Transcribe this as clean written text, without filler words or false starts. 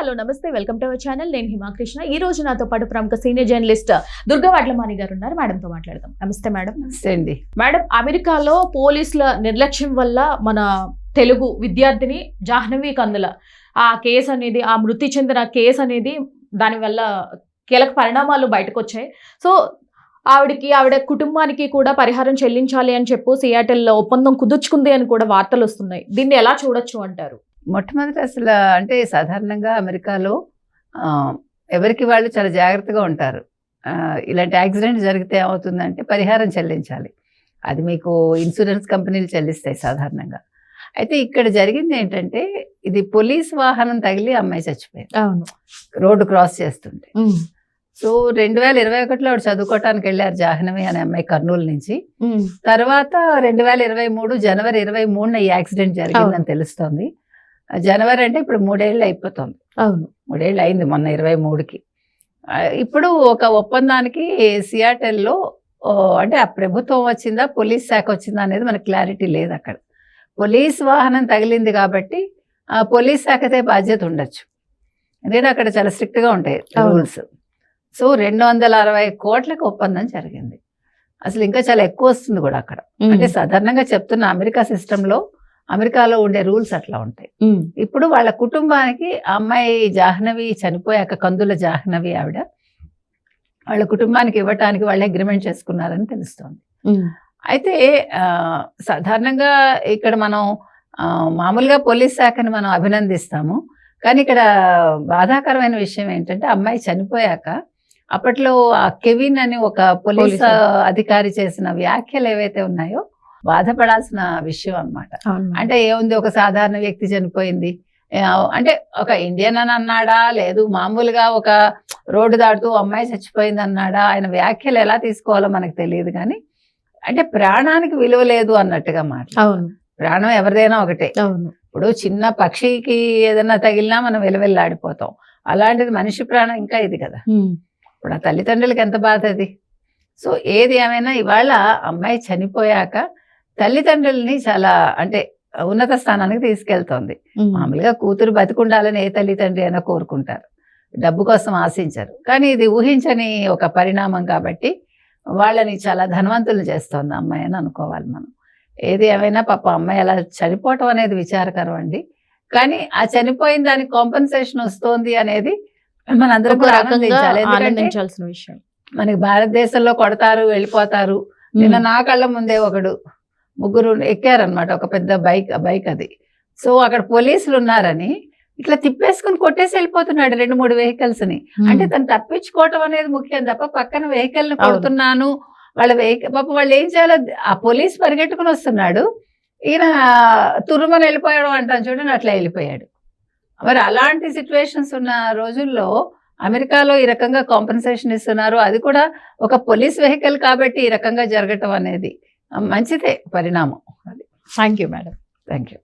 Hello నమస్తే, welcome to our channel. నేను హిమాకృష్ణ. ఈ రోజు నాతో పాటు ప్రముఖ సీనియర్ జర్నలిస్ట్ దుర్గా వడ్లమాని గారు ఉన్నారు. మేడంతో మాట్లాడదాం. నమస్తే మేడం. నమస్తే అండి. మేడం, అమెరికాలో పోలీసుల నిర్లక్ష్యం వల్ల మన తెలుగు విద్యార్థిని జాహ్నవి కందుల ఆ కేసు అనేది, ఆ మృతి చెందిన కేసు అనేది, దానివల్ల కీలక పరిణామాలు బయటకు వచ్చాయి. సో ఆవిడ కుటుంబానికి కూడా పరిహారం చెల్లించాలి అని చెప్పు సియాటిల్లో ఒప్పందం కుదుర్చుకుంది అని కూడా వార్తలు వస్తున్నాయి. దీన్ని ఎలా చూడొచ్చు అంటారు? మొట్టమొదటి అసలు అంటే సాధారణంగా అమెరికాలో ఎవరికి వాళ్ళు చాలా జాగ్రత్తగా ఉంటారు. ఇలాంటి యాక్సిడెంట్ జరిగితే ఏమవుతుందంటే పరిహారం చెల్లించాలి. అది మీకు ఇన్సూరెన్స్ కంపెనీలు చెల్లిస్తాయి సాధారణంగా. అయితే ఇక్కడ జరిగింది ఏంటంటే, ఇది పోలీస్ వాహనం తగిలి అమ్మాయి చచ్చిపోయింది. అవును, రోడ్డు క్రాస్ చేస్తుంటే. సో 2021లో ఆవిడ చదువుకోవటానికి వెళ్ళారు జాహ్నవి అనే అమ్మాయి కర్నూలు నుంచి. తర్వాత 2023 జనవరి 23న ఈ యాక్సిడెంట్ జరిగిందని తెలుస్తోంది. జనవరి అంటే ఇప్పుడు 3 ఏళ్ళు అయిపోతుంది. అవును, 3 ఏళ్ళు అయింది మొన్న 23కి. ఇప్పుడు ఒక ఒప్పందానికి సియాటెల్లో అంటే ఆ ప్రభుత్వం వచ్చిందా పోలీస్ శాఖ వచ్చిందా అనేది మనకు క్లారిటీ లేదు. అక్కడ పోలీస్ వాహనం తగిలింది కాబట్టి ఆ పోలీస్ శాఖతే బాధ్యత ఉండొచ్చు. ఎందుకంటే అక్కడ చాలా స్ట్రిక్ట్గా ఉంటాయి రూల్స్. సో 260 కోట్లకు ఒప్పందం జరిగింది. అసలు ఇంకా చాలా ఎక్కువ వస్తుంది కూడా అక్కడ. అంటే సాధారణంగా చెప్తున్న అమెరికా సిస్టంలో, అమెరికాలో ఉండే రూల్స్ అట్లా ఉంటాయి. ఇప్పుడు వాళ్ళ కుటుంబానికి అమ్మాయి జాహ్నవి చనిపోయాక, కందుల జాహ్నవి ఆవిడ వాళ్ళ కుటుంబానికి ఇవ్వటానికి వాళ్ళు అగ్రిమెంట్ చేసుకున్నారని తెలుస్తోంది. అయితే సాధారణంగా ఇక్కడ మనం మామూలుగా పోలీస్ శాఖని మనం అభినందిస్తాము. కానీ ఇక్కడ బాధాకరమైన విషయం ఏంటంటే, అమ్మాయి చనిపోయాక అప్పట్లో ఆ కెవిన్ అని ఒక పోలీస్ అధికారి చేసిన వ్యాఖ్యలు ఏవైతే ఉన్నాయో బాధపడాల్సిన విషయం అన్నమాట. అంటే ఏముంది, ఒక సాధారణ వ్యక్తి చనిపోయింది అంటే ఒక ఇండియన్ అని అన్నాడా, లేదు మామూలుగా ఒక రోడ్డు దాటుతూ అమ్మాయి చచ్చిపోయింది అన్నాడా, ఆయన వ్యాఖ్యలు ఎలా తీసుకోవాలో మనకు తెలియదు. కానీ అంటే ప్రాణానికి విలువ లేదు అన్నట్టుగా అవును, ప్రాణం ఎవరిదైనా ఒకటే. అవును, ఇప్పుడు చిన్న పక్షికి ఏదైనా తగిలినా మనం వెలువెల్లాడిపోతాం. అలాంటిది మనిషి ప్రాణం ఇంకా ఇది కదా. ఇప్పుడు ఆ తల్లిదండ్రులకి ఎంత బాధ అది. సో ఏది ఏమైనా ఇవాళ అమ్మాయి చనిపోయాక తల్లిదండ్రుల్ని చాలా అంటే ఉన్నత స్థానానికి తీసుకెళ్తోంది. మామూలుగా కూతురు బతికుండాలని ఏ తల్లిదండ్రి అయినా కోరుకుంటారు, డబ్బు కోసం ఆశించరు. కానీ ఇది ఊహించని ఒక పరిణామం కాబట్టి వాళ్ళని చాలా ధనవంతులు చేస్తోంది అమ్మాయి అని అనుకోవాలి మనం. ఏది ఏమైనా పాప అమ్మాయి అలా చనిపోవటం అనేది విచారకరం అండి. కానీ ఆ చనిపోయిన దానికి కాంపెన్సేషన్ వస్తోంది అనేది మనందరం కూడా ఆనందించాల్సిన విషయం. మనకి భారతదేశంలో కొడతారు, వెళ్ళిపోతారు. నిన్న నా కళ్ళ ముందే ముగ్గురు ఎక్కారనమాట ఒక పెద్ద బైక్ అది. సో అక్కడ పోలీసులు ఉన్నారని ఇట్లా తిప్పేసుకుని కొట్టేసి వెళ్ళిపోతున్నాడు 2-3 వెహికల్స్ ని. అంటే తను తప్పించుకోవటం అనేది ముఖ్యం తప్ప పక్కన వెహికల్ ని కొడుతున్నాను వాళ్ళ వెహికల్ పాప వాళ్ళు ఏం చేయాలో ఆ పోలీస్ పరిగెట్టుకుని వస్తున్నాడు, ఈయన తురుమని వెళ్ళిపోయాడు అంటాను చూడండి, అట్లా వెళ్ళిపోయాడు. మరి అలాంటి సిచ్యువేషన్స్ ఉన్న రోజుల్లో అమెరికాలో ఈ రకంగా కాంపెన్సేషన్ ఇస్తున్నారు. అది కూడా ఒక పోలీస్ వెహికల్ కాబట్టి ఈ రకంగా జరగటం అనేది మంచిదే పరిణామం. అది. Thank you madam. Thank you.